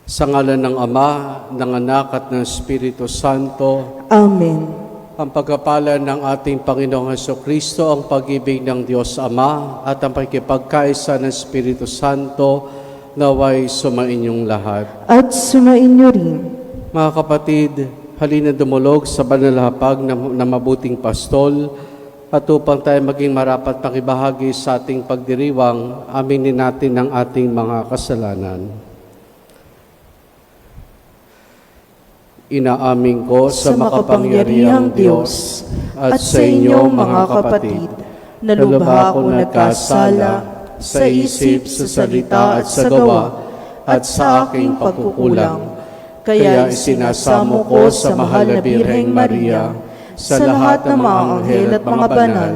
Sa ngalan ng Ama, ng Anak at ng Espiritu Santo. Amen. Ang pagkapalan ng ating Panginoong Hesukristo, ang pag-ibig ng Diyos Ama at ang pagkipagkaisa ng Espiritu Santo naway sumainyong lahat. At sumainyo rin. Mga kapatid, halina dumulog sa banalhapag na mabuting pastol at upang tayo maging marapat makibahagi sa ating pagdiriwang, aminin natin ang ating mga kasalanan. Inaamin ko sa makapangyarihang Diyos at sa inyo mga kapatid, na lubha ako nagkasala sa isip, sa salita at sa gawa at sa aking pagkukulang. Kaya isinasamo ko sa mahal na Birheng Maria, sa lahat ng mga anghel at mga banal,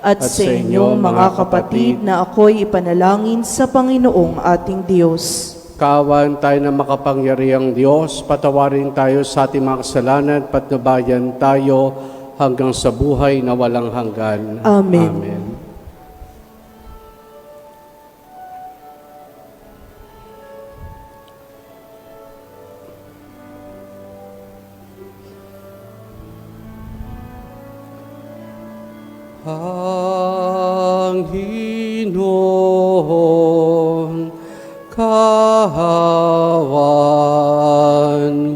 at sa inyong mga kapatid na ako'y ipanalangin sa Panginoong ating Diyos. Kaawan tayo ng makapangyarihang Diyos, patawarin tayo sa ating mga kasalanan, patnubayan tayo hanggang sa buhay na walang hanggan. Amen. Amen. Ang Panginoon, kahawan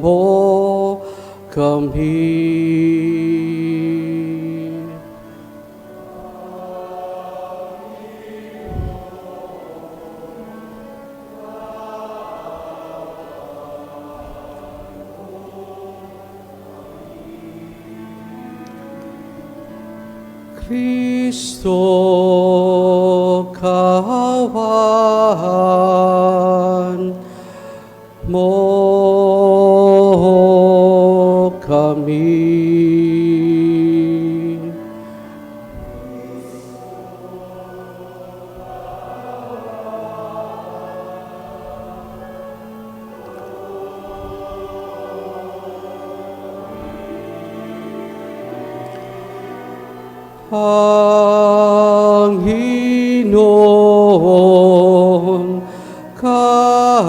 mo kami. Kristo, kahawan mo kami. Ang Panginoon, kahawan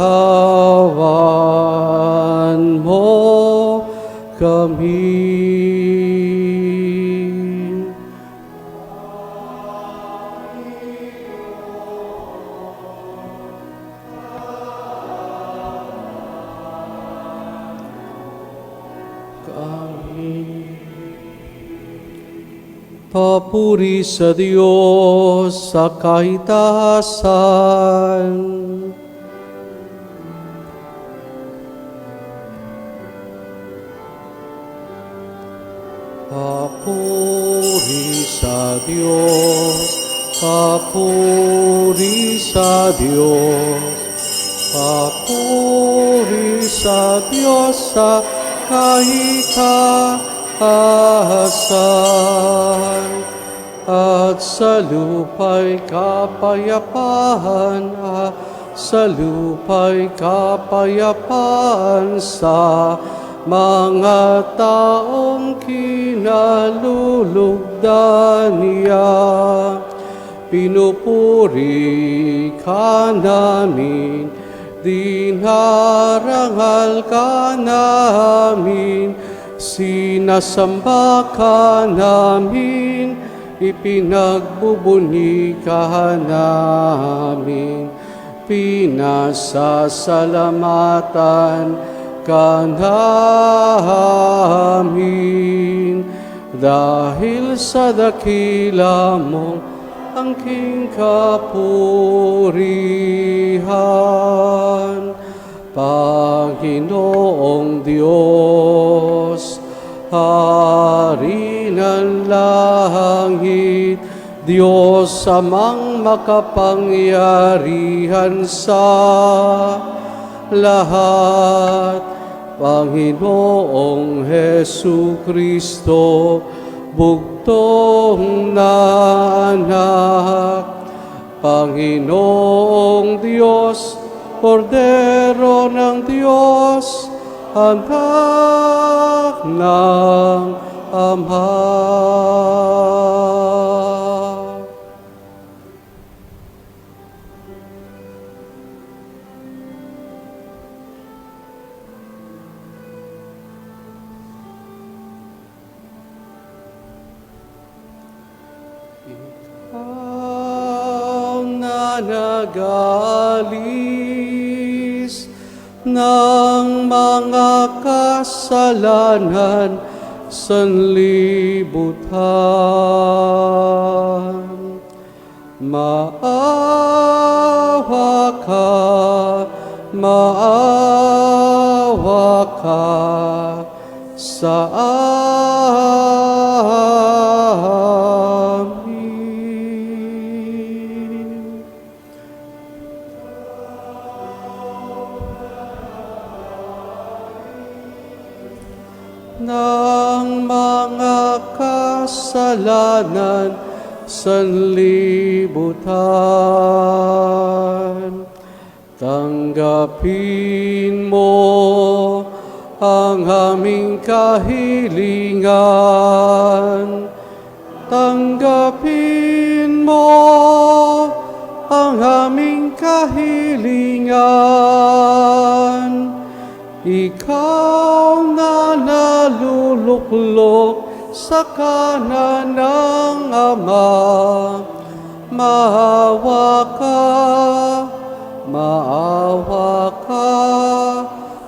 mo kami. Papuri sa Diyos sa kahitasan. Papuri sa Diyos, papuri sa Diyos, papuri sa Diyos sa kahitasan. At sa lupa'y kapayapaan, sa lupa'y kapayapaan sa mga taong kinalulugdan niya. Pinupuri ka namin, dinarangal ka namin, sinasamba ka namin, ipinagbubuni ka namin, pinasasalamatan ka namin, dahil sa dakila mong angking kapurihan. Panginoong Diyos, Hari ng langit, Diyos amang makapangyarihan sa lahat, Panginoong Hesukristo, bugtong na anak, Panginoong Diyos, Kordero ng Diyos, anak ng Ama. pag-alis ng mga kasalanan sanlibutan. Maawa ka sa amin. Ng mga kasalanan sanlibutan. Tanggapin mo ang aming kahilingan. Tanggapin mo ang aming kahilingan. Ikaw na naluluklok sa kanan ng Ama, maawa ka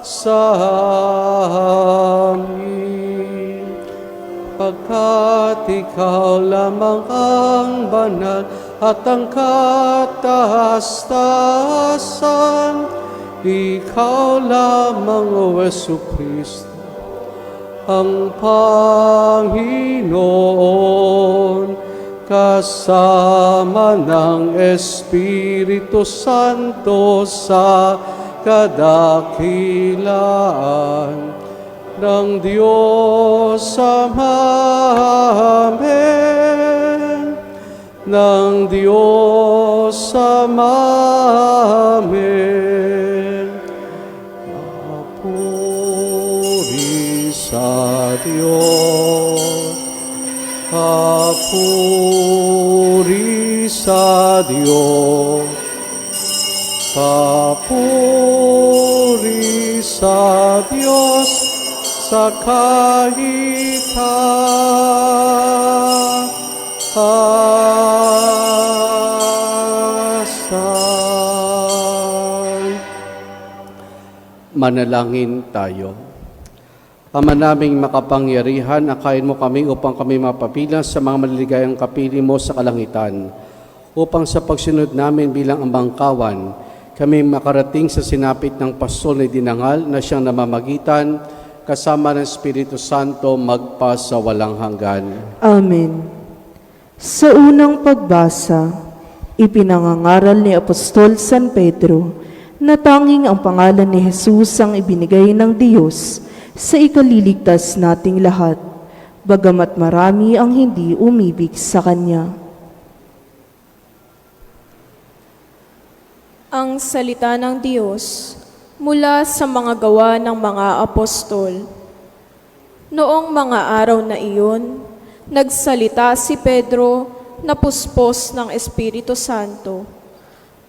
sa amin. Pagkat ikaw lamang ang banal at ang kataas-taasan, ikaw lamang, O Jesucristo, ang Panginoon, kasama ng Espiritu Santo sa kadakilaan ng Diyos Amamen, ng Diyos Amamen. Papuri sa Diyos, papuri sa Diyos, papuri sa Diyos sa kahitaasan. Manalangin tayo. Ama naming makapangyarihan, akayin mo kami upang kami mapapilang sa mga maliligayang kapili mo sa kalangitan, upang sa pagsunod namin bilang ambangkawan, kami makarating sa sinapit ng pastol na dinangal na siyang namamagitan, kasama ng Espiritu Santo magpa sa walang hanggan. Amen. Sa unang pagbasa, ipinangangaral ni Apostol San Pedro na tanging ang pangalan ni Jesus ang ibinigay ng Diyos sa ikaliligtas nating lahat, bagamat marami ang hindi umibig sa Kanya. Ang salita ng Diyos mula sa mga gawa ng mga apostol. Noong mga araw na iyon, nagsalita si Pedro na puspos ng Espiritu Santo.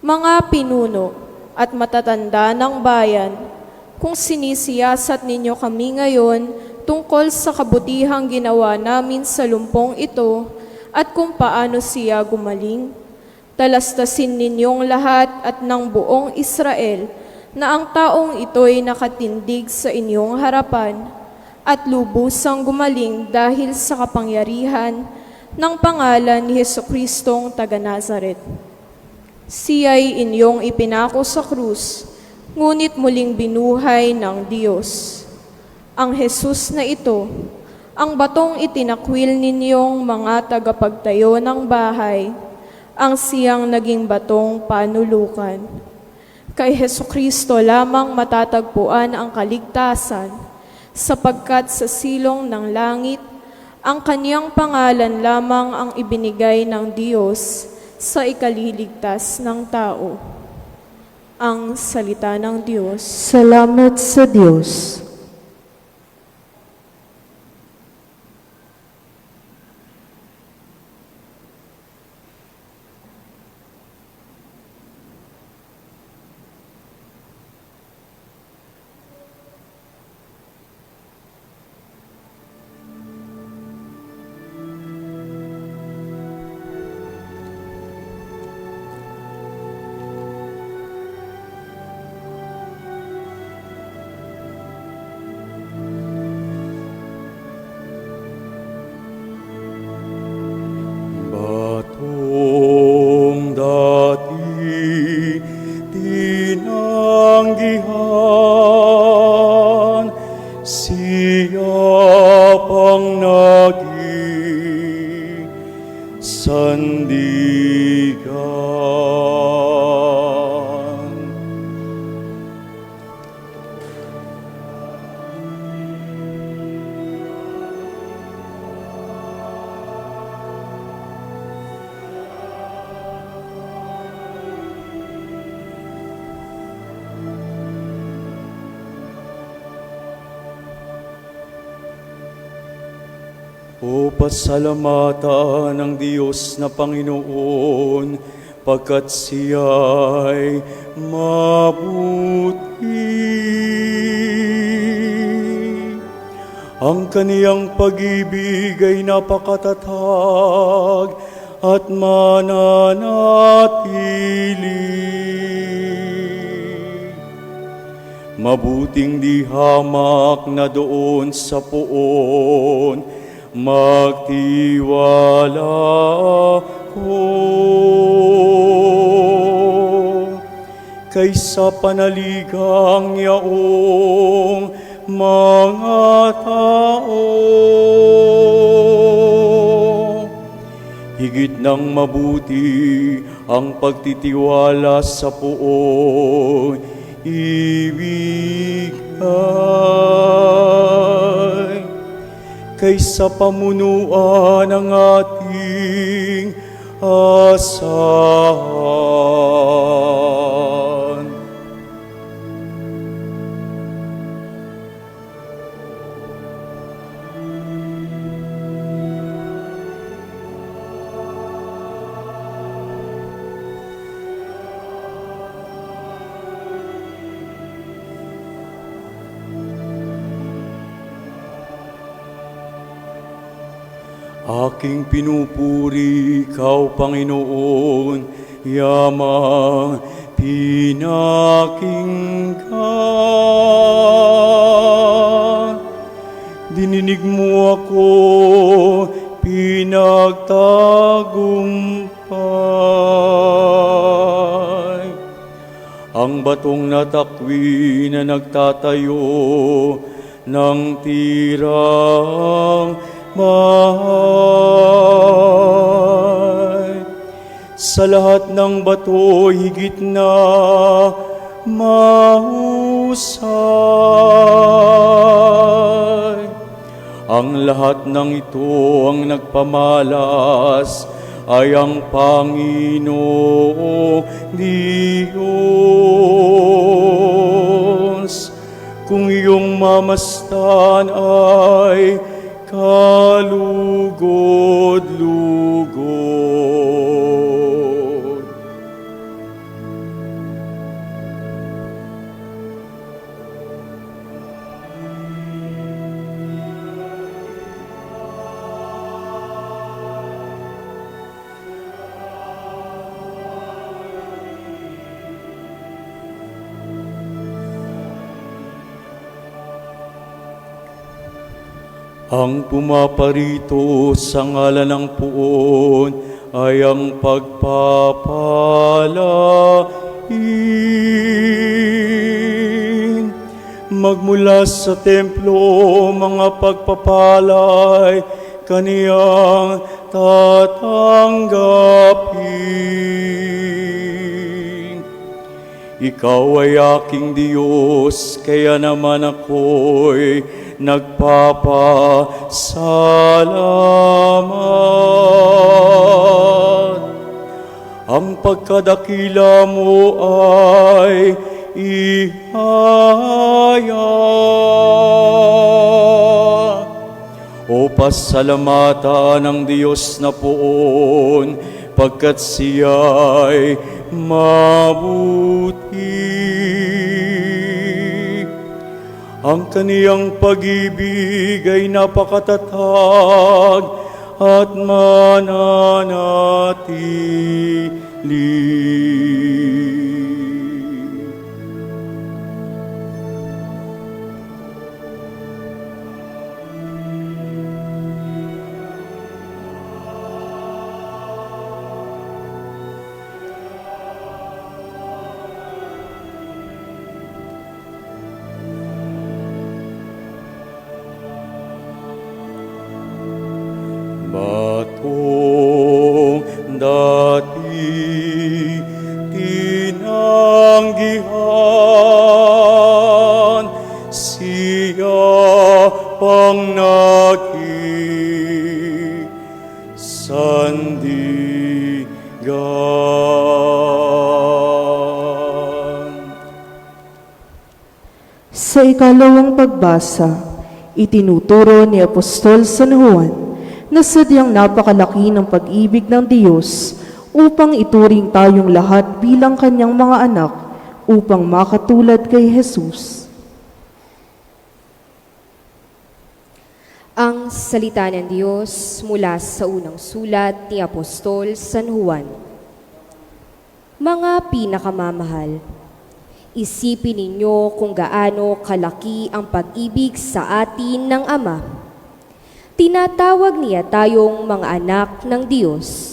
Mga pinuno at matatanda ng bayan, kung sinisiyasat ninyo kami ngayon tungkol sa kabutihang ginawa namin sa lumpong ito at kung paano siya gumaling, talastasin ninyong lahat at ng buong Israel na ang taong ito'y nakatindig sa inyong harapan at lubusang gumaling dahil sa kapangyarihan ng pangalan ni Jesucristong taga Nazaret. Siya'y inyong ipinako sa krus, ngunit muling binuhay ng Diyos. Ang Jesus na ito, ang batong itinakwil ninyong mga tagapagtayo ng bahay, ang siyang naging batong panulukan. Kay Jesucristo lamang matatagpuan ang kaligtasan, sapagkat sa silong ng langit, ang kaniyang pangalan lamang ang ibinigay ng Diyos sa ikaliligtas ng tao. Ang salita ng Diyos. Salamat sa Diyos. tinanggihan, siya pang naging sandigan. O pasalamatan ng Diyos na Panginoon, pagkat siya'y mabuti. Ang kaniyang pag-ibig ay napakatatag at mananatili. Mabuting di hamak na doon sa puon, magtiwala ko kaysa panaligang yaong mga tao. Higit ng mabuti ang pagtitiwala sa puon, ibigay kaysa pamunuan ng ating asahan. Aking pinupuri, Ikaw, Panginoon, yamang pinakinggan. Dininig mo ako, pinagtagumpay. Ang batong natakwi na nagtatayo ng tirang mahal. Sa lahat ng bato, higit na mahusay. Ang lahat ng ito ang nagpamalas ay ang Panginoong Diyos. Kung iyong mamastan ay kalugod-lugod. Ang pumaparito sa ngalan ng puon ay ang pagpapalain. Magmula sa templo, mga pagpapalay, kaniyang tatanggapin. Ikaw ay aking Diyos, kaya naman ako'y nagpapasalamat. Ang pagkadakila mo ay ihaya. O pasalamatan ng Diyos na poon, pagkat siya'y mabuti. Ang kaniyang pag-ibig ay napakatatag at mananatili. sanlibutan, siya pang nakisandigan. Sa ikalawang pagbasa, itinuturo ni Apostol San Juan na sadyang napakalaki ng pag-ibig ng Diyos upang ituring tayong lahat bilang kanyang mga anak upang makatulad kay Jesus. Ang salita ng Diyos mula sa unang sulat ni Apostol San Juan. Mga pinakamamahal, isipin ninyo kung gaano kalaki ang pag-ibig sa atin ng Ama. Tinatawag niya tayong mga anak ng Diyos,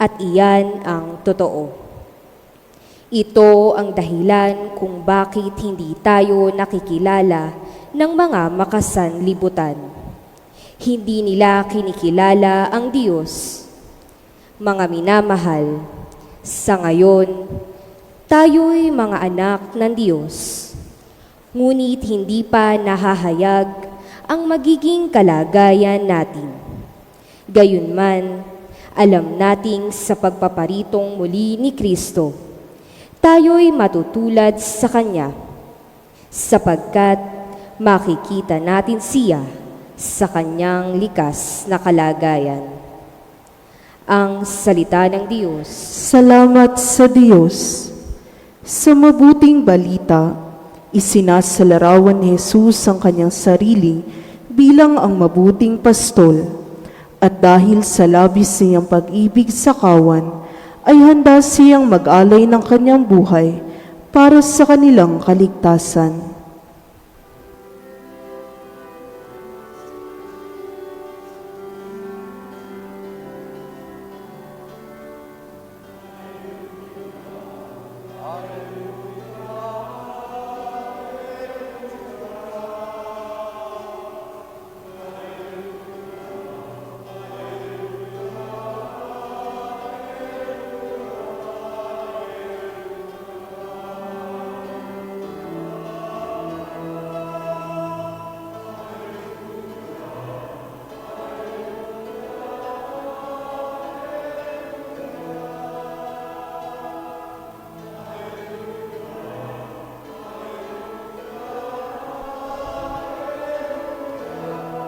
at iyan ang totoo. Ito ang dahilan kung bakit hindi tayo nakikilala ng mga makasanlibutan. Hindi nila kinikilala ang Diyos. Mga minamahal, sa ngayon, tayo'y mga anak ng Diyos. Ngunit hindi pa nahahayag ang magiging kalagayan natin. Gayunman, alam nating sa pagpaparitong muli ni Kristo, tayo'y matutulad sa Kanya, sapagkat makikita natin siya sa Kanyang likas na kalagayan. Ang salita ng Diyos. Salamat sa Diyos. Sa mabuting balita, isinasalarawan ni Jesus ang kanyang sarili bilang ang mabuting pastol. At dahil sa labis niyang pag-ibig sa kawan, ay handa siyang mag-alay ng kanyang buhay para sa kanilang kaligtasan.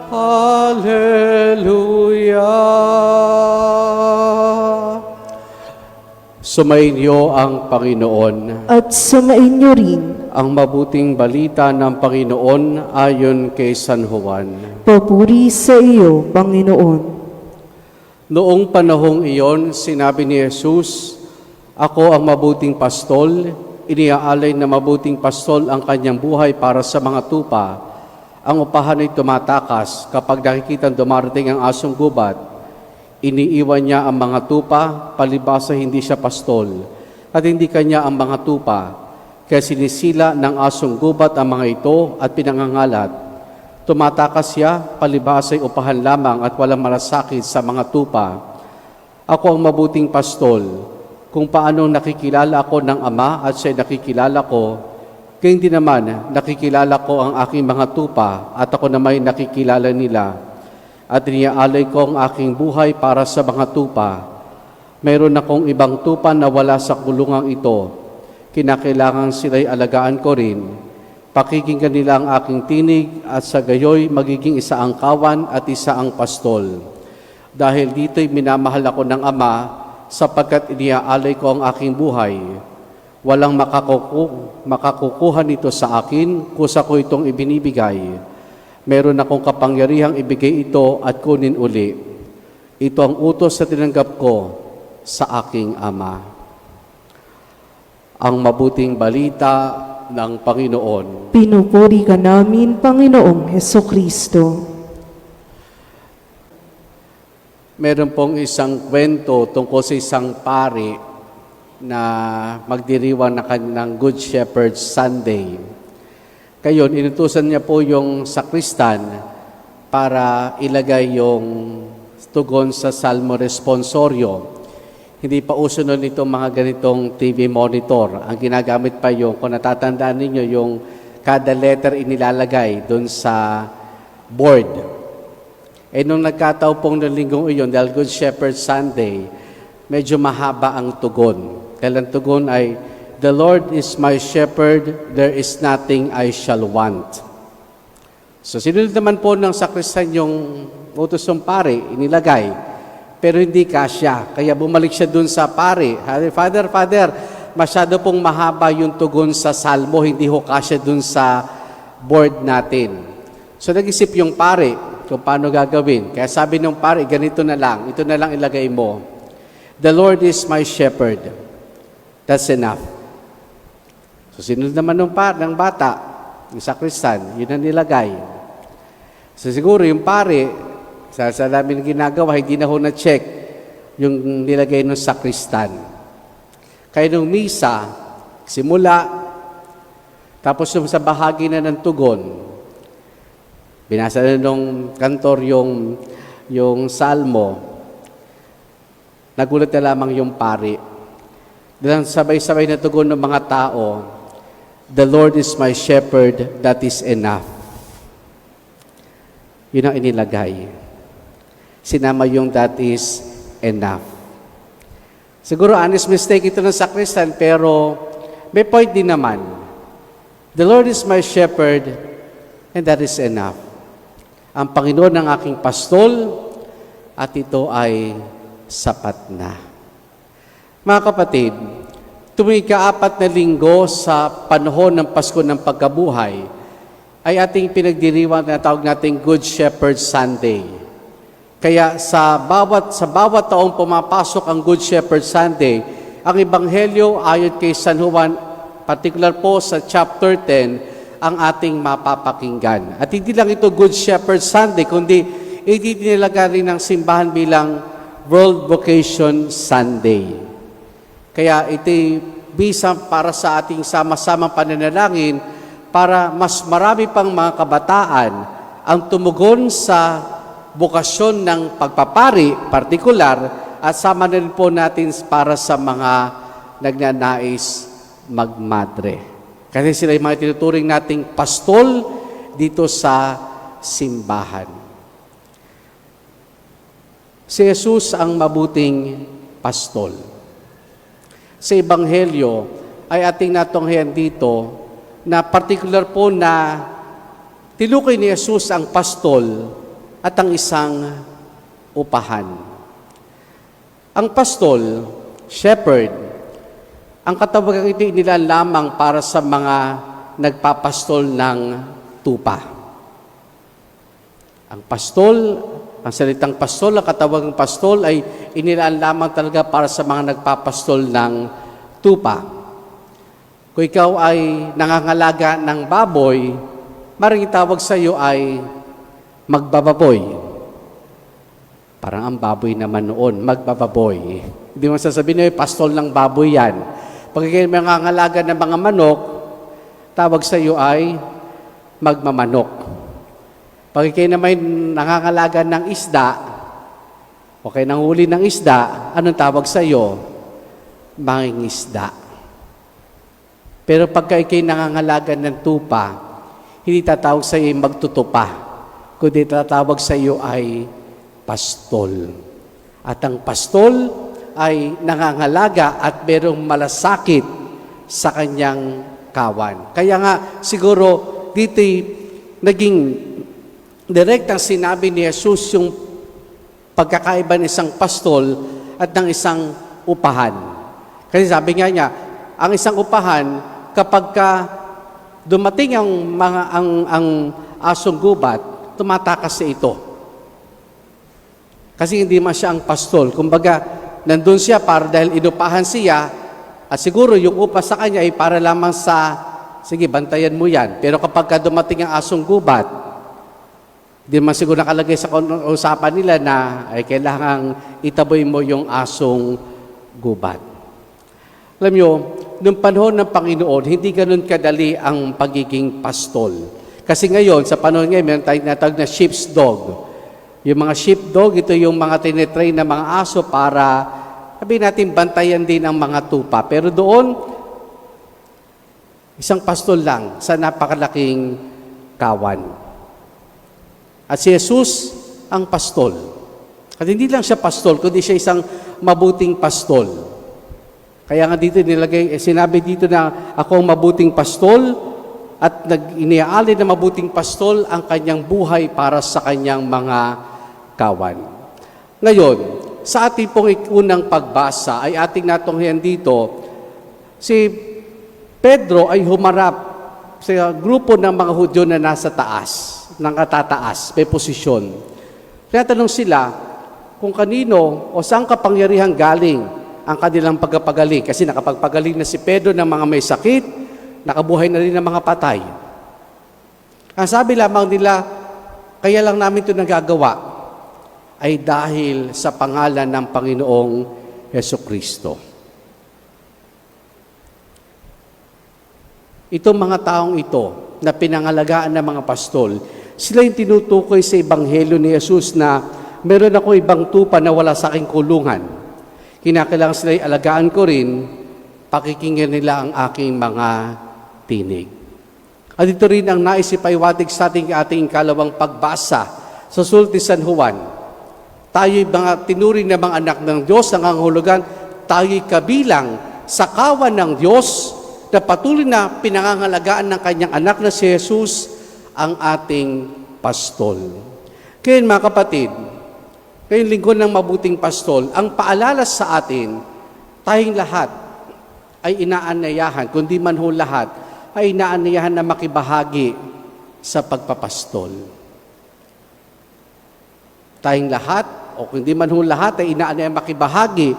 Hallelujah! Sumainyo ang Panginoon. At sumainyo rin, Ang mabuting balita ng Panginoon ayon kay San Juan. papuri sa iyo, Panginoon. Noong panahong iyon, sinabi ni Jesus, "Ako ang mabuting pastol, iniaalay na mabuting pastol ang kanyang buhay para sa mga tupa. Ang upahan ay tumatakas kapag nakikitang dumarating ang asong gubat. Iniiwan niya ang mga tupa, palibhasa hindi siya pastol, at hindi kanya ang mga tupa. Kaya sinisila ng asong gubat ang mga ito at pinangangalat. Tumatakas siya, palibhasa ay upahan lamang at walang malasakit sa mga tupa. Ako ang mabuting pastol. Kung paanong nakikilala ako ng Ama at siya'y nakikilala ko, kaya hindi naman nakikilala ko ang aking mga tupa at ako naman nakikilala nila. At iniaalay ko ang aking buhay para sa mga tupa. Mayroon akong ibang tupa na wala sa kulungang ito. Kinakailangan sila'y alagaan ko rin. Pakikinggan nila ang aking tinig at sa gayoy magiging isa ang kawan at isa ang pastol. Dahil dito'y minamahal ako ng Ama sapagkat iniaalay ko ang aking buhay. Walang makakukuha nito sa akin kusa ko itong ibinibigay. Meron akong kapangyarihang ibigay ito at kunin uli. Ito ang utos na tinanggap ko sa aking Ama." Ang mabuting balita ng Panginoon. Pinupuri ka namin, Panginoong Hesukristo. Meron pong isang kwento tungkol sa isang pari na magdiriwang ng Good Shepherd Sunday. Kayon, inutusan niya po yung sakristan para ilagay yung tugon sa salmo responsorio. Hindi pa uso nun itong mga ganitong TV monitor. Ang ginagamit pa yung, kung natatandaan ninyo, yung kada letter inilalagay doon sa board. Eh nung nagkataon pong ng linggong iyon, dahil Good Shepherd Sunday, medyo mahaba ang tugon. Dahil ang tugon ay, "The Lord is my shepherd, there is nothing I shall want." So sinunod naman po ng sakristan yung utos ng pare, inilagay. Pero hindi kasya. Kaya bumalik siya dun sa pare. Father, masyado pong mahaba yung tugon sa salmo, hindi ho kasya dun sa board natin. So nag-isip yung pare kung paano gagawin. Kaya sabi ng pare, ganito na lang, ito na lang ilagay mo. "The Lord is my shepherd." That's enough. So sinunod naman ng bata, yung sakristan, yun ang nilagay. So siguro yung pare, sa namin ginagawa, hindi na ho na-check yung nilagay ng sakristan. Kaya nung misa, simula, tapos yung sa bahagi na ng tugon, binasa na nung kantor yung salmo, nagulat na lamang yung pari. Dahil sabay-sabay na tugon ng mga tao, "The Lord is my shepherd, that is enough." Yun ang inilagay. Sinama yung "that is enough." Siguro honest mistake ito ng sakristan, pero may point din naman. "The Lord is my shepherd, and that is enough." Ang Panginoon ang aking pastol, at ito ay sapat na. Mga kapatid, tuwing ka-4 na linggo sa panahon ng Pasko ng Pagkabuhay, ay ating pinagdiriwang na tawag nating Good Shepherd Sunday. Kaya sa bawat taong pumapasok ang Good Shepherd Sunday, ang Ebanghelyo ayon kay San Juan, particular po sa chapter 10, ang ating mapapakinggan. At hindi lang ito Good Shepherd Sunday, kundi itinilagay rin ng simbahan bilang World Vocation Sunday. Kaya ito'y bisang para sa ating sama-samang pananalangin para mas marami pang mga kabataan ang tumugon sa bukasyon ng pagpapari, partikular, at sama na rin po natin para sa mga nagnanais magmadre. Kasi sila yung mga tinuturing nating pastol dito sa simbahan. Si Jesus ang mabuting pastol. Sa Ebanghelyo ay ating natunghayan dito na particular po na tinukoy ni Jesus ang pastol at ang isang upahan. Ang pastol, shepherd, ang katawagang ito inilaan lamang para sa mga nagpapastol ng tupa. Ang pastol, ang salitang pastol, ang katawagang pastol ay inilaan lamang talaga para sa mga nagpapastol ng tupa. Kung ikaw ay nangangalaga ng baboy, maring itawag sa iyo ay magbababoy. Parang ang baboy naman noon, magbababoy. Hindi mo sasabihin, pastol ng baboy yan. Pag kayo nangangalaga ng mga manok, tawag sa iyo ay magmamanok. Pag kayo naman nangangalaga ng isda, o kayo nanghuli ng isda, anong tawag sa iyo? Mangingisda. Pero pag kayo nangangalaga ng tupa, hindi tatawag sa iyo magtutupa, kundi tatawag sa iyo ay pastol. At ang pastol ay nangangalaga at merong malasakit sa kanyang kawan. Kaya nga siguro dito'y naging direktang sinabi ni Jesus yung pagkakaiba ng isang pastol at ng isang upahan. Kasi sabi nga niya, ang isang upahan kapag dumating ang asong gubat, tumatakas sa ito. Kasi hindi man siya ang pastol. Kumbaga, nandun siya para dahil inupahan siya, at siguro yung upa sa kanya ay para lamang sa, sige, bantayan mo yan. Pero kapag dumating ang asong gubat, hindi man siguro nakalagay sa usapan nila na ay kailangang itaboy mo yung asong gubat. Alam nyo, nung panahon ng Panginoon, hindi ganun kadali ang pagiging pastol. Kasi ngayon, sa panahon ngayon, meron tayong natawag na sheep's dog. Yung mga sheepdog, ito yung mga tinetrain na mga aso para sabihin natin bantayan din ang mga tupa. Pero doon, isang pastol lang sa napakalaking kawan. At si Jesus ang pastol. At hindi lang siya pastol, kundi siya isang mabuting pastol. Kaya nga dito nilagay, sinabi dito na ako ang mabuting pastol at iniaalay na mabuting pastol ang kanyang buhay para sa kanyang mga kawan. Ngayon, sa ating pong unang pagbasa ay ating natunghayan dito, si Pedro ay humarap sa grupo ng mga Hudyo na nasa taas, ng katataas, may posisyon. Tinatanong sila kung kanino o saan kapangyarihan galing ang kanilang pagpapagaling. Kasi nakapagpagaling na si Pedro ng mga may sakit, nakabuhay na rin ng mga patay. Ang sabi lamang nila, kaya lang namin ito nagagawa, ay dahil sa pangalan ng Panginoong Hesukristo. Itong mga taong ito na pinangalagaan ng mga pastol, sila yung tinutukoy sa Ebanghelyo ni Jesus na meron ako ibang tupa na wala sa aking kulungan. Kinakailangan sila'y alagaan ko rin, pakikinggan nila ang aking mga tinig. At ito rin ang nais ipaiwatig sa ating kalawang pagbasa sa sulat ni San Juan. Tayo'y mga tinuring na mga anak ng Diyos, nangangahulugan, tayo'y kabilang sa kawan ng Diyos na patuloy na pinangangalagaan ng kanyang anak na si Jesus, ang ating pastol. Kaya mga kapatid, ngayong linggo ng mabuting pastol, ang paalala sa atin, tayong lahat ay inaanyayahan, kundi man ho lahat, ay inaanyayahan na makibahagi sa pagpapastol. Tayong lahat, o kundi man ho lahat, ay inaanyayahan makibahagi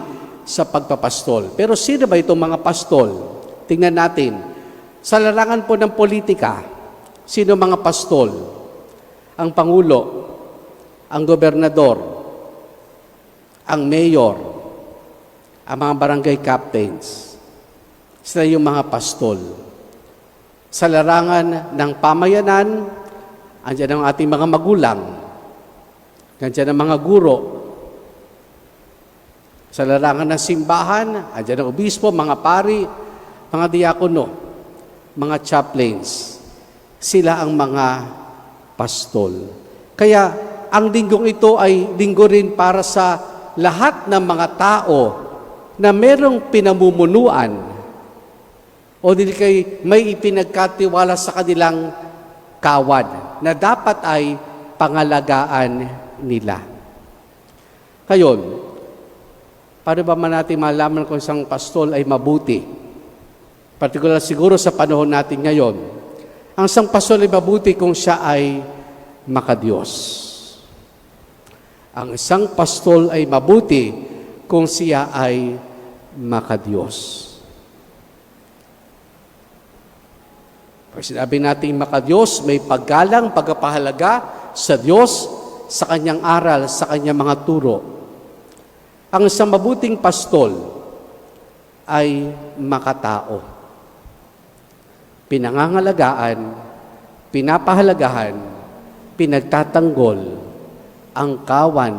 sa pagpapastol. Pero sino ba itong mga pastol? Tingnan natin. Sa larangan po ng politika, sino mga pastol? Ang Pangulo, ang Gobernador, ang Mayor, ang mga barangay captains. Sila yung mga pastol. Sa larangan ng pamayanan, andyan ang ating mga magulang, andyan ang mga guro. Sa larangan ng simbahan, andyan ang obispo, mga pari, mga diakono, mga chaplains. Sila ang mga pastol. Kaya ang linggong ito ay linggo rin para sa lahat ng mga tao na merong pinamumunuan o dili kay may ipinagkatiwala sa kanilang kawan na dapat ay pangalagaan nila. Ngayon, paano ba man natin malaman kung isang pastol ay mabuti? Partikular siguro sa panahon natin ngayon. Ang isang pastol ay mabuti kung siya ay makadiyos. Ang isang pastol ay mabuti kung siya ay makadiyos. Pag sinabi natin makadiyos, may paggalang, pagpapahalaga sa Diyos, sa kanyang aral, sa kanyang mga turo. Ang isang mabuting pastol ay makatao. Pinangangalagaan, pinapahalagahan, pinagtatanggol ang kawan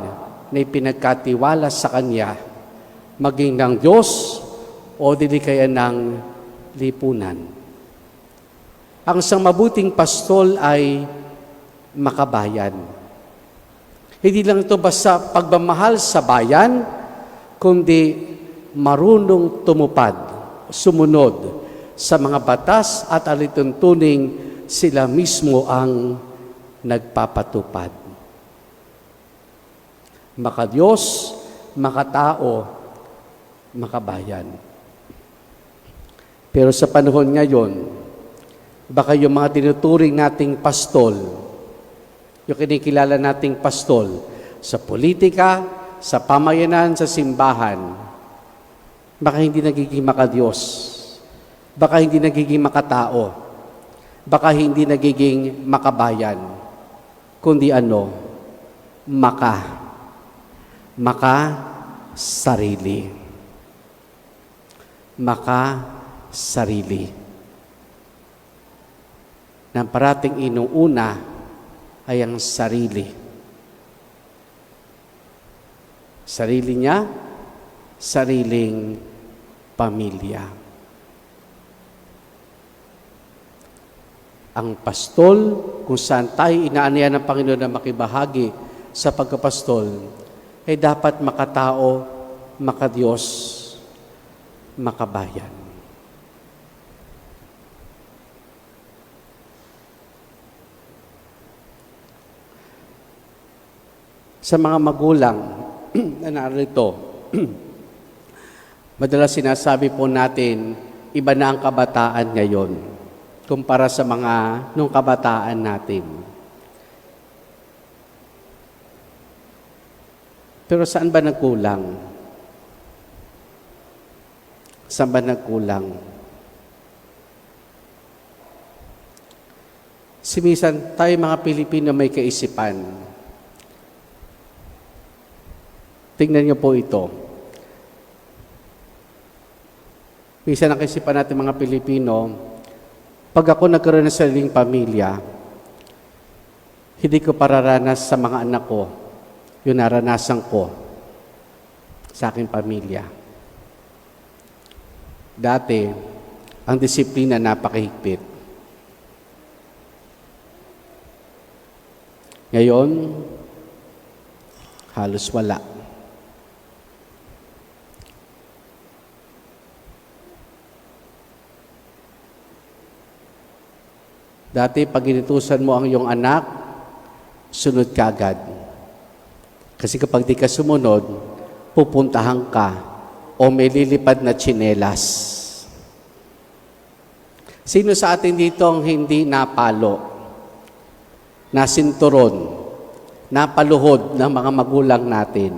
na ipinagkatiwala sa kanya, maging ng Diyos o dili kaya ng lipunan. Ang isang mabuting pastol ay makabayan. Hindi lang ito basta pagmamahal sa bayan, kundi marunong tumupad, sumunod sa mga batas at alituntuning sila mismo ang nagpapatupad. Makadiyos, makatao, makabayan. Pero sa panahon ngayon, baka yung mga tinuturing nating pastol, yung kinikilala nating pastol, sa politika, sa pamayanan, sa simbahan, baka hindi nagiging makadiyos, baka hindi nagiging makatao, baka hindi nagiging makabayan, kundi sarili. Sarili. Nang parating inuuna ay ang sarili. Sarili niya, sariling pamilya. Ang pastol, kung saan tayo inaanaya ng Panginoon na makibahagi sa pagkapastol, ay dapat makatao, makadiyos, makabayan. Sa mga magulang na narito, madalas sinasabi po natin, iba na ang kabataan ngayon kumpara sa mga nung kabataan natin. Pero saan ba nagkulang? Saan ba nagkulang? Minsan tayo mga Pilipino may kaisipan. Tingnan niyo po ito. Minsan ang kaisipan natin mga Pilipino, pag ako nagkaroon ng sariling pamilya, hindi ko pararanas sa mga anak ko yung naranasan ko sa aking pamilya. Dati, ang disiplina napakahigpit. Ngayon, halos wala. Dati, pag inutusan mo ang iyong anak, sunod ka agad. Kasi kapag di ka sumunod, pupuntahan ka o may lilipad na tsinelas. Sino sa atin dito ang hindi napalo, nasinturon, napaluhod ng mga magulang natin?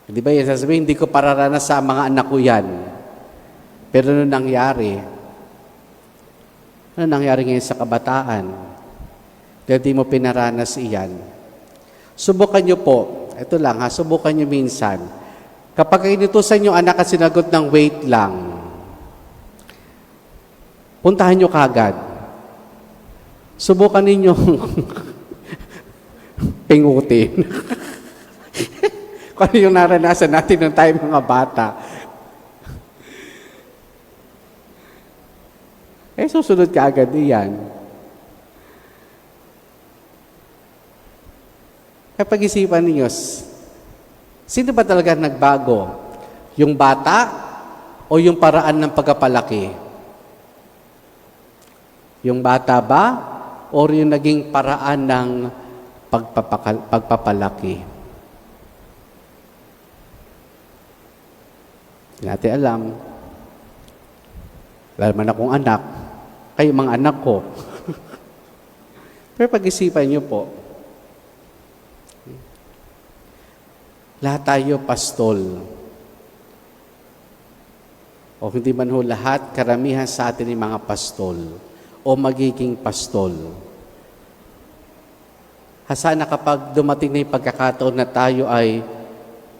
Di ba yan sasabihin, hindi ko pararanas sa mga anak ko yan. Pero ano nangyari? Ano nangyari ngayon sa kabataan? Dahil di mo pinaranas iyan. Subukan nyo po, ito lang ha, subukan nyo minsan. Kapag inutusan nyo anak at sinagot ng wait lang, puntahan nyo kagad. Subukan ninyong pingutin. Kung ano yung naranasan natin nung tayo mga bata. Susunod ka agad iyan. Kapag isipan ninyo, sino ba talaga nagbago? Yung bata o yung paraan ng pagkapalaki? Yung bata ba o yung naging paraan ng pagpapalaki? Hindi natin alam. Wala naman akong anak. Kayo mga anak ko. Pero pag-isipan niyo po, lahat tayo pastol. O hindi man ho lahat, karamihan sa atin ay mga pastol o magiging pastol. Sana kapag dumating na yung pagkakataon na tayo ay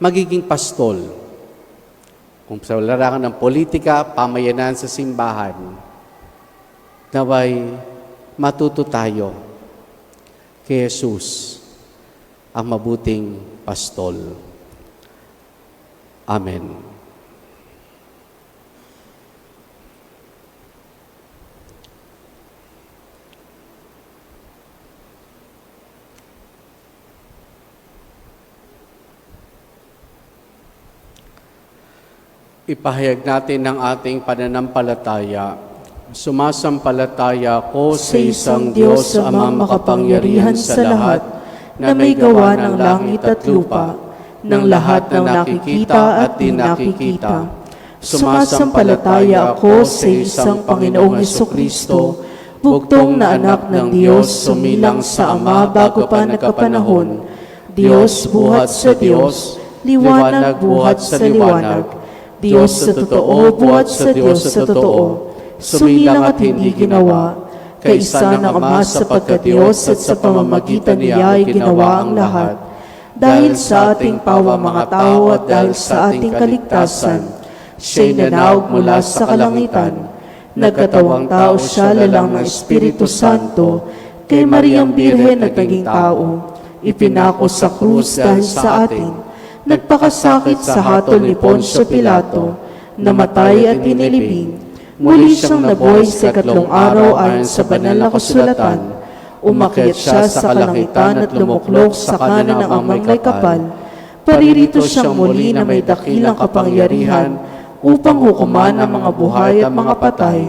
magiging pastol, kung sa larangan ng politika, pamayanan sa simbahan, naway matuto tayo kay Jesus, ang mabuting pastol. Amen. Ipahayag natin ang ating pananampalataya. Sumasampalataya ko sa isang Diyos Amang makapangyarihan sa lahat, na may gawa ng langit at lupa, ng lahat ng nakikita at di nakikita. Sumasampalataya ako sa isang Panginoong Hesukristo, bugtong na anak ng Diyos, sumilang sa Ama bago pa nagkapanahon, Diyos buhat sa Diyos, liwanag buhat sa liwanag, Diyos sa totoo buhat sa Diyos sa totoo, sumilang at hindi ginawa, kaisa ng Ama sapagkat Diyos at sa pamamagitan niya ay ginawa ang lahat. Dahil sa ating pawa mga tao at dahil sa ating kaligtasan, siya'y nanawag mula sa kalangitan. Nagkatawang tao siya lalang ng Espiritu Santo, kay Mariang Birhen at naging tao. Ipinako sa krus dahil sa atin. nagpakasakit sa hatol ni Poncio Pilato, namatay at inilibing, muli siyang nabuhay sa ikatlong araw ayon sa banal na kasulatan, umakyat siya sa kalangitan at lumuklok sa kanan ng Amang may kapal, paririto siyang muli na may dakilang kapangyarihan upang hukuman ang mga buhay at mga patay.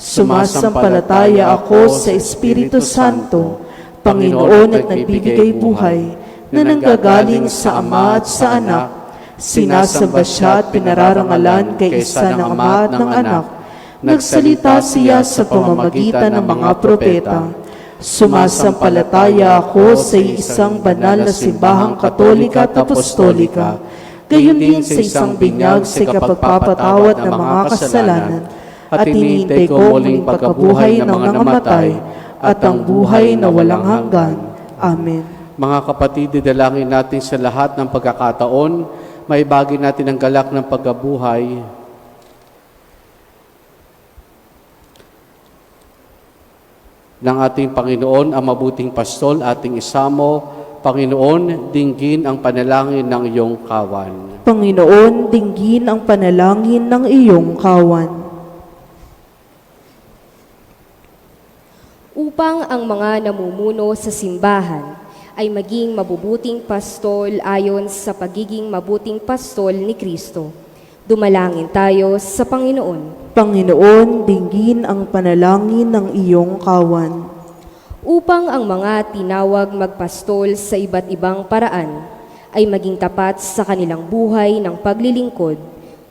Sumasampalataya ako sa Espiritu Santo, Panginoon at nagbibigay buhay, na nanggagaling sa Ama at sa Anak, sinasamba siya at pinararangalan kay isa ng Ama at ng Anak. Nagsalita siya sa pamamagitan ng mga propeta. Sumasampalataya ako sa isang banal na simbahang katolika at apostolika, gayon din sa isang binyag sa kapagpapatawad ng mga kasalanan, at hinihintay ko muling pagkabuhay ng mga namatay at ang buhay na walang hanggan. Amen. Mga kapatid, didalangin natin sa lahat ng pagkakataon, maibagi natin ang galak ng pagkabuhay. Ng ating Panginoon, ang mabuting pastol, ating isamo, Panginoon, dinggin ang panalangin ng iyong kawan. Panginoon, dinggin ang panalangin ng iyong kawan. Upang ang mga namumuno sa simbahan ay maging mabubuting pastol ayon sa pagiging mabuting pastol ni Kristo. Dumalangin tayo sa Panginoon. Panginoon, dinggin ang panalangin ng iyong kawan. Upang ang mga tinawag magpastol sa iba't ibang paraan ay maging tapat sa kanilang buhay ng paglilingkod,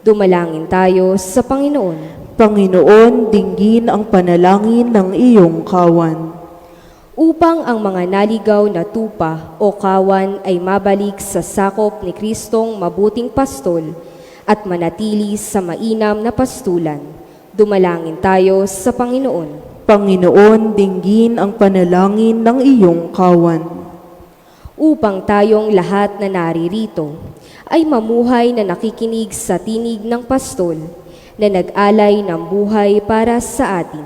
dumalangin tayo sa Panginoon. Panginoon, dinggin ang panalangin ng iyong kawan. Upang ang mga naligaw na tupa o kawan ay mabalik sa sakop ni Kristong mabuting pastol at manatili sa mainam na pastulan, dumalangin tayo sa Panginoon. Panginoon, dinggin ang panalangin ng iyong kawan. Upang tayong lahat na naririto ay mamuhay na nakikinig sa tinig ng pastol na nag-alay ng buhay para sa atin,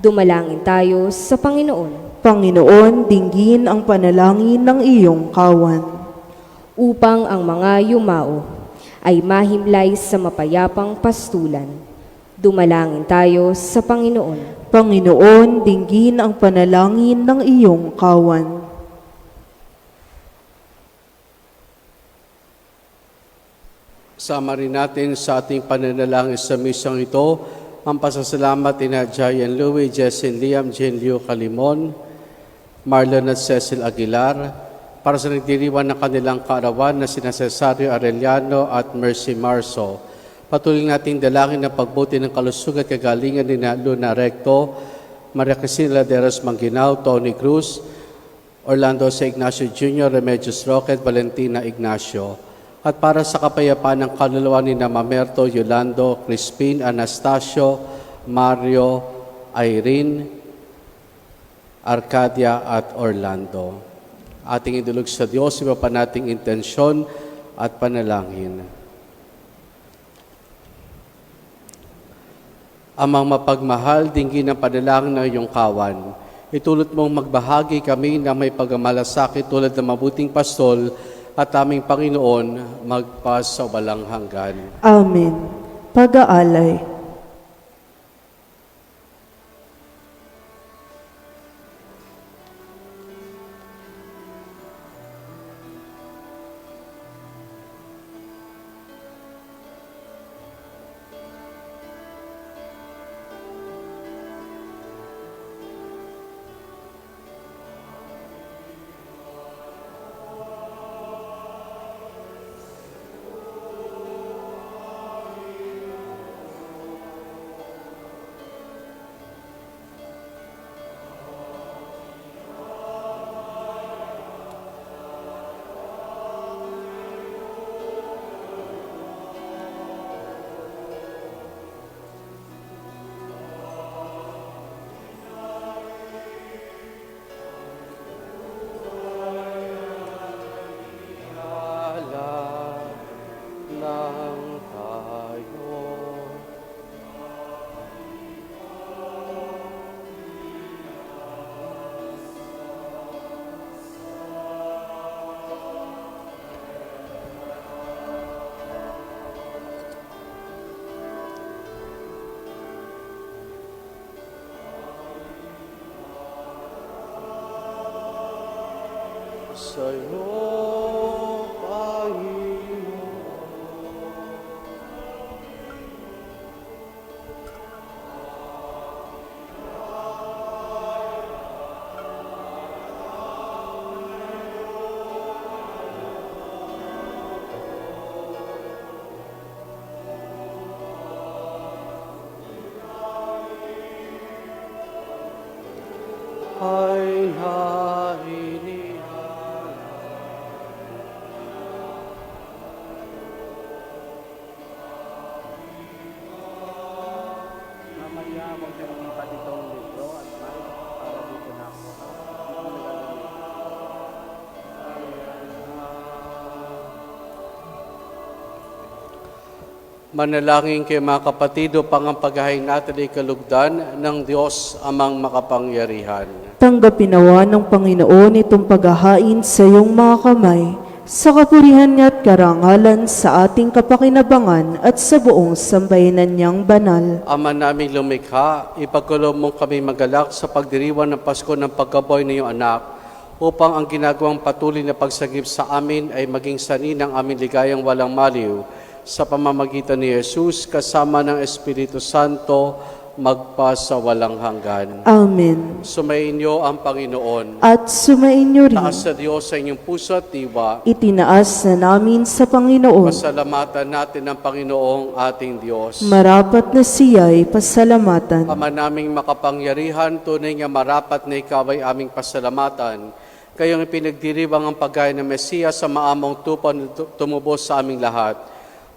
dumalangin tayo sa Panginoon. Panginoon, dinggin ang panalangin ng iyong kawan. Upang ang mga yumao ay mahimlay sa mapayapang pastulan, dumalangin tayo sa Panginoon. Panginoon, dinggin ang panalangin ng iyong kawan. Sama rin natin sa ating pananalangin sa misang ito ang pasasalamat ni Jayan Louie, Jessin Liam, Jen Liu Calimon, Marlon at Cecil Aguilar, para sa nagdiriwan ng kanilang kaarawan na sina Cesario Arellano at Mercy Marso. Patuloy nating dalangin ang pagbuti ng kalusugan at kagalingan ni Luna Recto, Maria Cristina Laderos Manginao, Tony Cruz, Orlando C. Ignacio Jr., Remedios Roque, Valentina Ignacio. At para sa kapayapaan ng kaluluwa ni Mamerto, Yolando, Crispin, Anastasio, Mario, Irene, Arcadia at Orlando. Ating idulog sa Diyos, iba pa nating intensyon at panalangin. Amang mapagmahal, dinggin ang panalangin ng iyong kawan. Itulot mong magbahagi kami na may pagmamalasakit tulad ng mabuting pastol at aming Panginoon magpas sa walang hanggan. Amen. Pag-aalay. sa'yo, Panginoon. Ay nainihan. Mamaya mo pinilipat itong libro at para dito na ako. Manalangin kay mga kapatid upang ang paghahain natin ay kalugdan ng Diyos amang makapangyarihan. Tanggapin nawa ng Panginoon itong paghahain sa iyong mga kamay, sa kapurihan niya at karangalan sa ating kapakinabangan at sa buong sambayanan niyang banal. Ama naming lumikha, ipagkaloob mong kami magalak sa pagdiriwang ng Pasko ng pagkaboy ng iyong anak, upang ang ginagawang patuloy na pagsagip sa amin ay maging sanhi ng aming ligayang walang maliw, sa pamamagitan ni Jesus kasama ng Espiritu Santo, magpa sa walang hanggan. Amen. Sumayin niyo ang Panginoon. At sumain niyo rin, Taas sa Diyos sa inyong puso at diwa. itinaas na namin sa Panginoon. Pasalamatan natin ang Panginoong ating Diyos. Marapat na siya'y pasalamatan. Ama naming makapangyarihan, tunay nga marapat na ikaw ay aming pasalamatan. Kayong ipinagdiriwang ang pagkain ng Mesiyas sa maamong tupan tumubos sa aming lahat.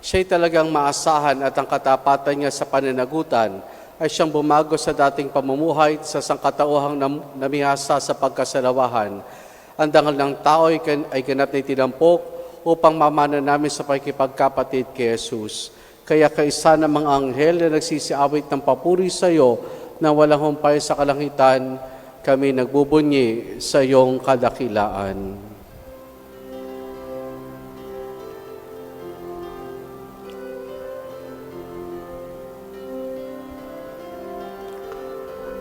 Siya'y talagang maasahan at ang katapatan niya sa pananagutan ay siyang bumago sa dating pamumuhay sa sangkatauhang namihasa sa pagkasalawahan. Ang dangal ng tao ay ganap na itinampok upang mamana namin sa pakikipagkapatid kay Jesus. Kaya kaisa ng mga anghel na nagsisiawit ng papuri sa iyo na walang humpay sa kalangitan, kami nagbubunyi sa iyong kadakilaan.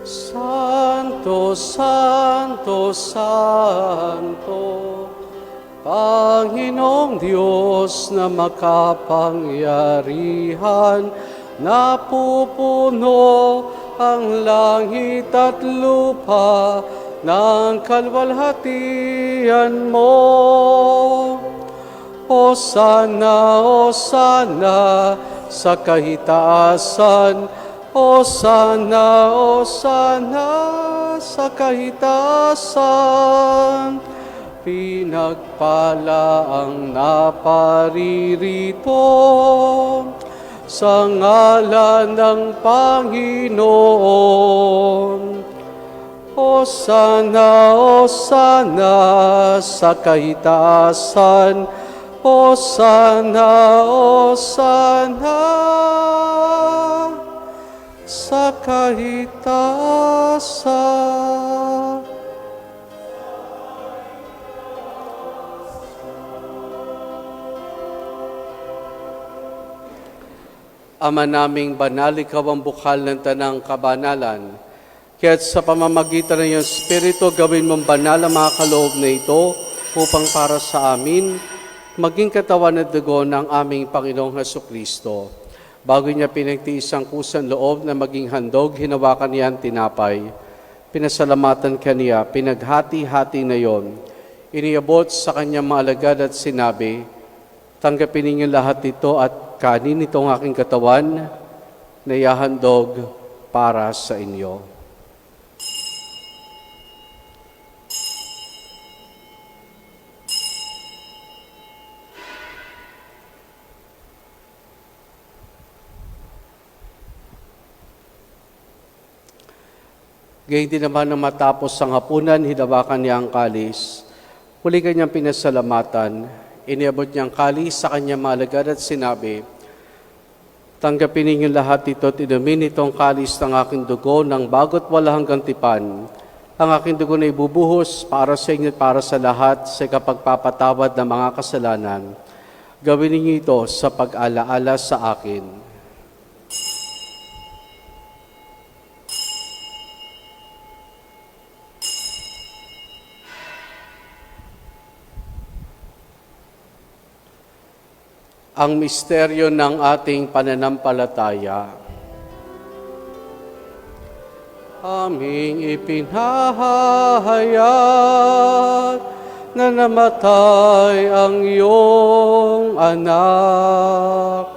Santo, Santo, Santo, Panginoong Diyos na makapangyarihan, napupuno ang langit at lupa ng kalwalhatian mo. Hosana, Hosana sa kahitaasan, Hosana, Hosana sa kahitasan. Pinagpala ang naparirito sa ngalan ng Panginoon. Hosana, Hosana sa kahitasan. Hosana, Hosana sa kahitasan. Ama naming banal, ikaw ang bukal ng tanang kabanalan. Kaya't sa pamamagitan ng iyong Espiritu, gawin mong banal ang mga kaloob na ito upang para sa amin, maging katawan at dugo ng aming Panginoong Hesukristo. Bago niya pinagtiis ang kusang loob na maging handog, hinawakan niya ang tinapay. Pinasalamatan kaniya, pinaghati-hati na yon. Iniabot sa kanyang mga alagad at sinabi, tanggapin ninyo lahat ito at kanin itong aking katawan na ihahandog para sa inyo. Gayun din naman nang matapos ang hapunan, hinawakan niya ang kalis. Muli kanyang pinasalamatan. Iniabot niya ang kalis sa kanyang mga alagad at sinabi, tanggapin ninyo lahat ito at inumin itong kalis ng aking dugo ng bago't wala hanggang tipan. Ang aking dugo na ibubuhos para sa inyo at para sa lahat sa kapagpapatawad ng mga kasalanan. Gawin ninyo ito sa pag-alaala sa akin. ang misteryo ng ating pananampalataya. Aming ipinahayag na namatay ang iyong anak,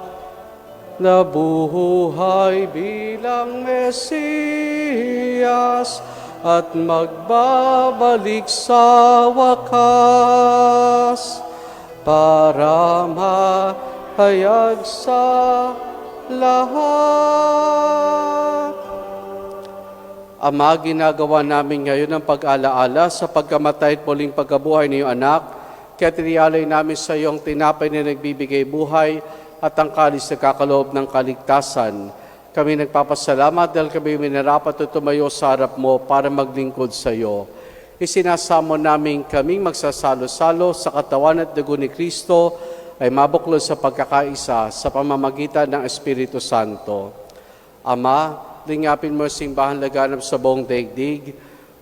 nabuhay bilang Mesiyas at magbabalik sa wakas para mahayag sa lahat. Ama, ginagawa namin ngayon ang pag-alaala sa pagkamatay at muling pagkabuhay ng iyong anak, kaya tiniyalay namin sa iyong tinapay na nagbibigay buhay at ang kalis na kakaloob ng kaligtasan. Kami nagpapasalamat dahil kami minarapat at tumayo sa harap mo para maglingkod sa iyo. Isinasamo namin kaming magsasalo-salo sa katawan at dugo ni Kristo ay mabuklod sa pagkakaisa sa pamamagitan ng Espiritu Santo. Ama, lingapin mo ang simbahan laganap sa buong daigdig.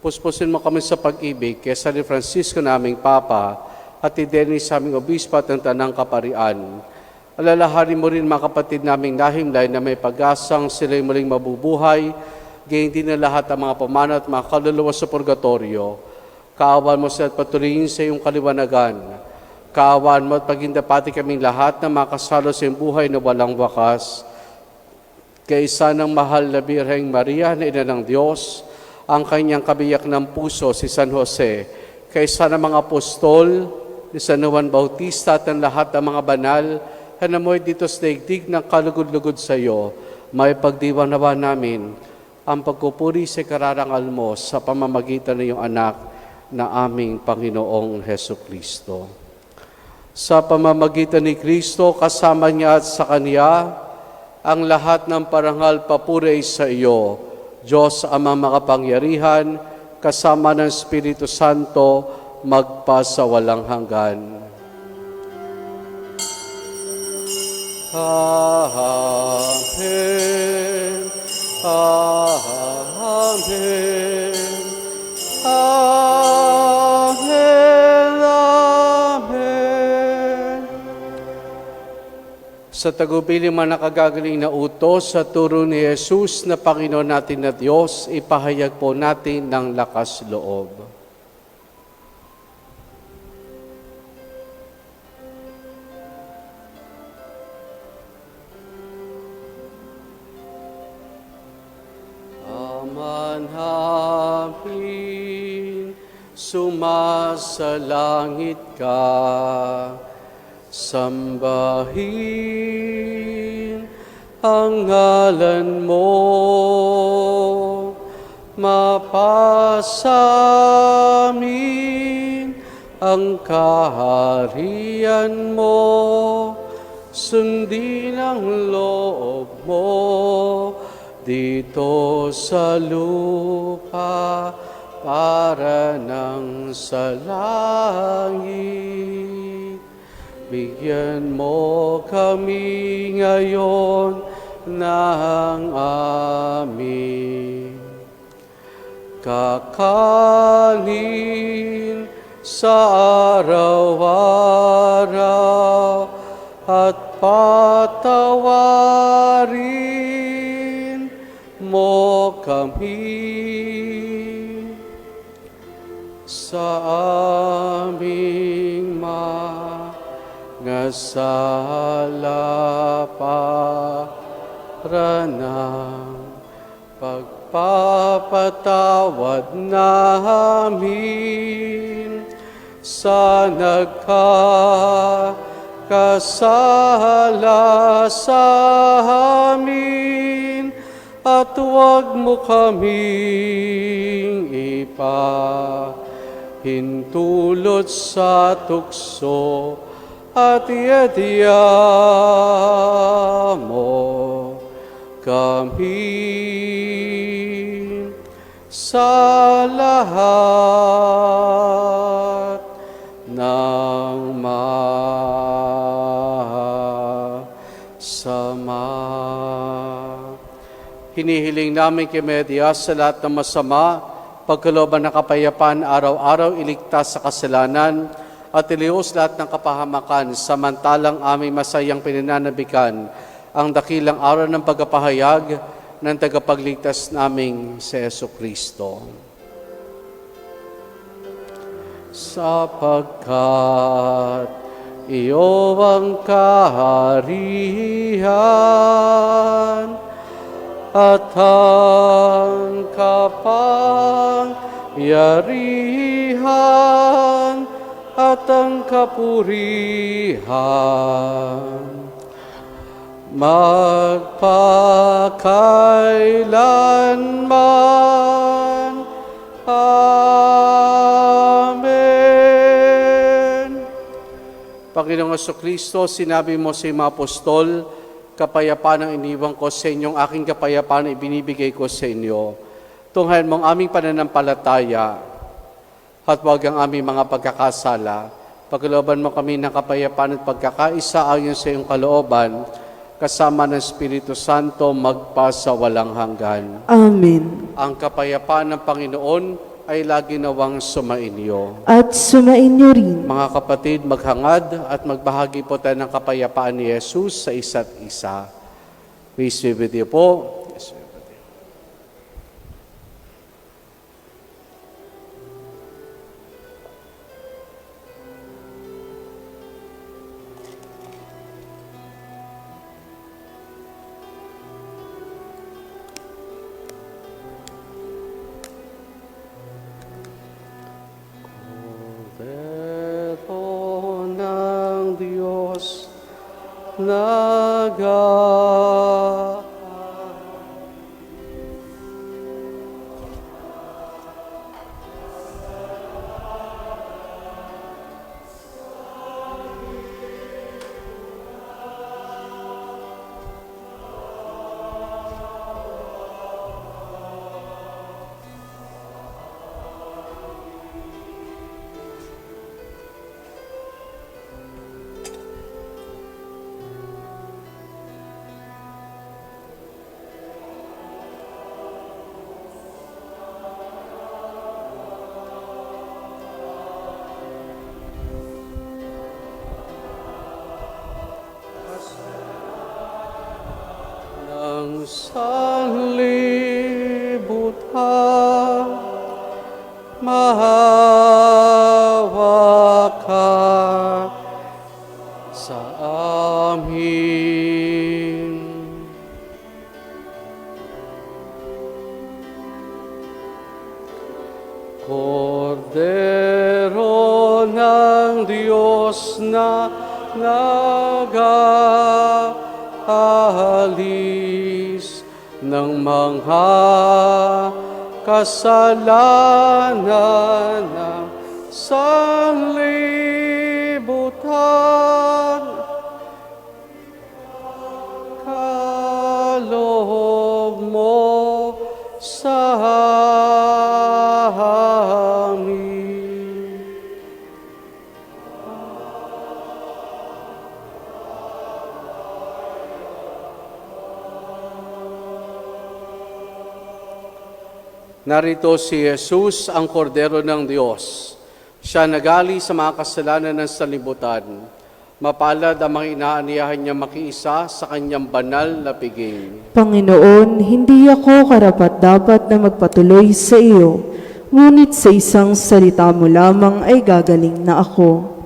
Puspusin mo kami sa pag-ibig kay San Francisco naming Papa at i-Dennis sa aming obispo at ng Tanang Kaparian. Alalahanin mo rin mga kapatid naming nahimlay na may pag-asang sila'y muling mabubuhay, gayon din na lahat ang mga pamana at mga kaluluwa sa purgatorio. Kaawan mo sila at patuloyin sa iyong kaliwanagan. Kaawan mo at pagindapati kaming lahat na makasalo sa iyong buhay na walang wakas. Kaisa ng mahal na Birheng Maria na Ina ng Diyos, ang kanyang kabiyak ng puso si San Jose, kaisa ng mga apostol, ni San Juan Bautista at ng lahat ng mga banal, hanamoy dito sa daigdig ng kalugod-lugod sa iyo, may pagdiwang nawa namin ang pagpupuri sa kararangal mo sa pamamagitan ng iyong anak na aming Panginoong Heso Kristo. Sa pamamagitan ni Kristo, kasama niya at sa Kanya, ang lahat ng parangal papuri sa iyo, Diyos Amang makapangyarihan, kasama ng Espiritu Santo, magpasawalang hanggan. Amen. Amen. Amen. Amen. Sa tagubilin man nakagagaling na utos sa turo ni Jesus na Panginoon natin na Diyos, ipahayag po natin ng lakas loob. Namin, sumasalangit ka, sambahin ang ngalan mo, mapasamin ang kaharian mo, sundin ang loob mo, dito sa lupa para nang sa langit. Bigyan mo kami ngayon ng aming kakanin sa araw-araw at patawarin mo kami sa aming mga sala para ng pagpapatawad namin sa nagkakasala sa amin. At huwag mo kaming ipahintulot sa tukso at iadya mo kami sa lahat ng masama. Hinihiling namin kay Media sa lahat ng masama, pagkalooban ng kapayapaan, araw-araw iligtas sa kasalanan, at ilios lahat ng kapahamakan, samantalang aming masayang pinananabikan ang dakilang araw ng pagkapahayag ng tagapagligtas naming si Jesucristo. Sapagkat iyo ang kaharian at ang kapangyarihan at ang kapurihan magpakailanman. Amen. Panginoong Jesucristo, sinabi mo sa mga apostol, kapayapaan ang iniwan ko sa inyong aking kapayapaan ang ibinibigay ko sa inyo. Tunghayan mo ang aming pananampalataya at huwag ang aming mga pagkakasala. Pagkalooban mo kami ng kapayapaan at pagkakaisa ayon sa iyong kalooban, kasama ng Espiritu Santo magpasawalang hanggan. Amen. Ang kapayapaan ng Panginoon ay lagi nawang sumainyo. At sumainyo rin. Mga kapatid, maghangad at magbahagi po tayo ng kapayapaan ni Jesus sa isa't isa. Peace be with you po. Yes, be with you. Cordero ng Diyos, ng sanlibutan, mahawa ka sa amin. Cordero ng Diyos na nag-aalis ng mga kasalanan ng sanlibutan, kaloob mo sa amin. Narito si Jesus, ang Kordero ng Diyos. Siya nagali sa mga kasalanan ng sanlibutan. Mapalad ang mga inaaniyahan niya makiisa sa kanyang banal na piging. Panginoon, hindi ako karapat-dapat na magpatuloy sa iyo, ngunit sa isang salita mo lamang ay gagaling na ako.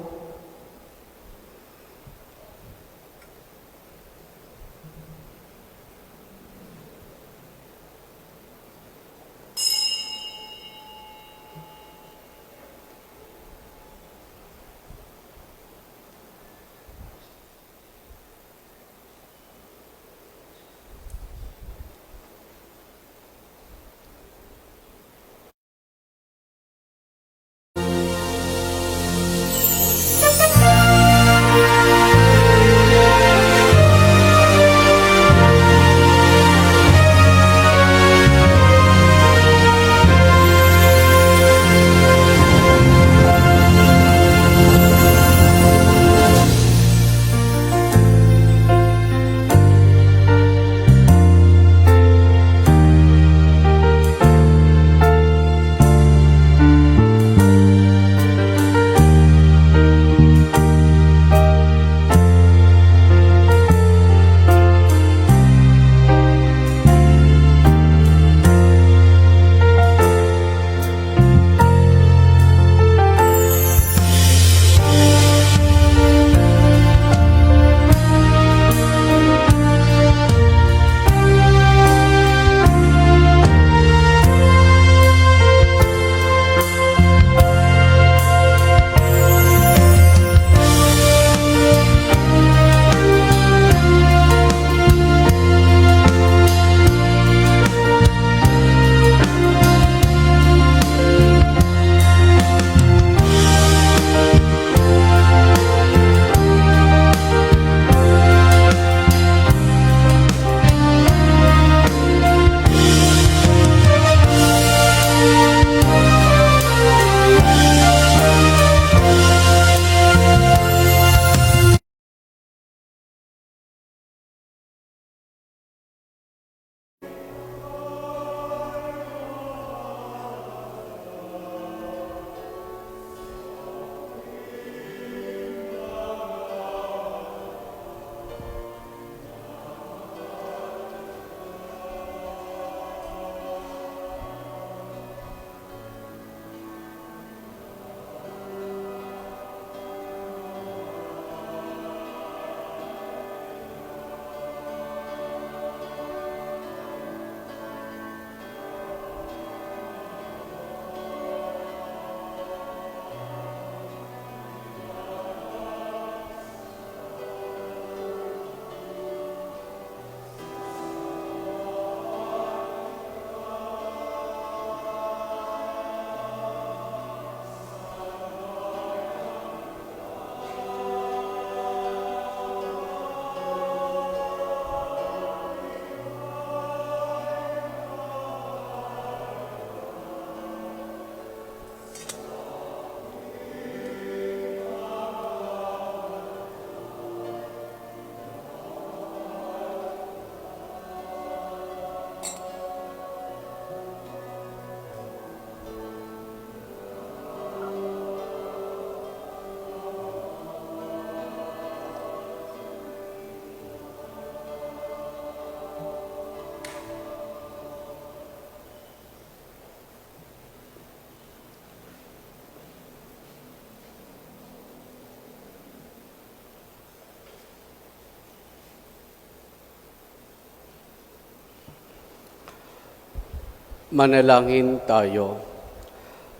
Manalangin tayo.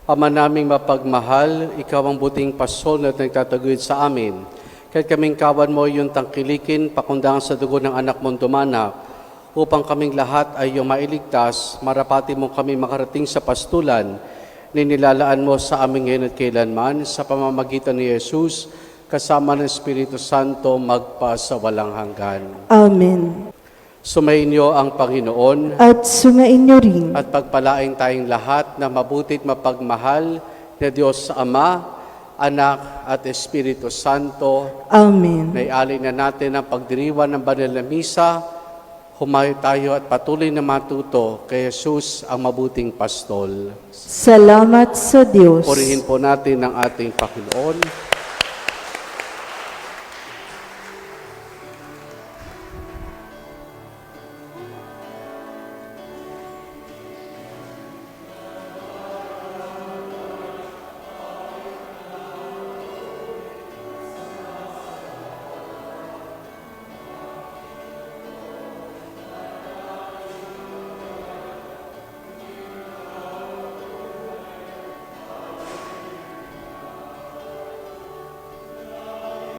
Ama naming mapagmahal, ikaw ang buting pastol na nagtataguyod sa amin. Kahit kaming kawan mo yung tangkilikin, pakundangan sa dugo ng anak mong dumanak, upang kaming lahat ay iyong mailigtas, marapati mo kami makarating sa pastulan, ninilalaan mo sa aming ngayon at kailanman, sa pamamagitan ni Jesus, kasama ng Espiritu Santo, magpa sa walang hanggan. Amen. Sumainyo ang Panginoon, At sumainyo rin. at pagpalain tayong lahat na mabutit mapagmahal na Diyos sa Ama, Anak at Espiritu Santo. Amen. Naialay na natin ang pagdiriwan ng banal na misa. Humayo tayo at patuloy na matuto kay Jesus ang mabuting pastol. Salamat sa Diyos. Purihin po natin ang ating Panginoon.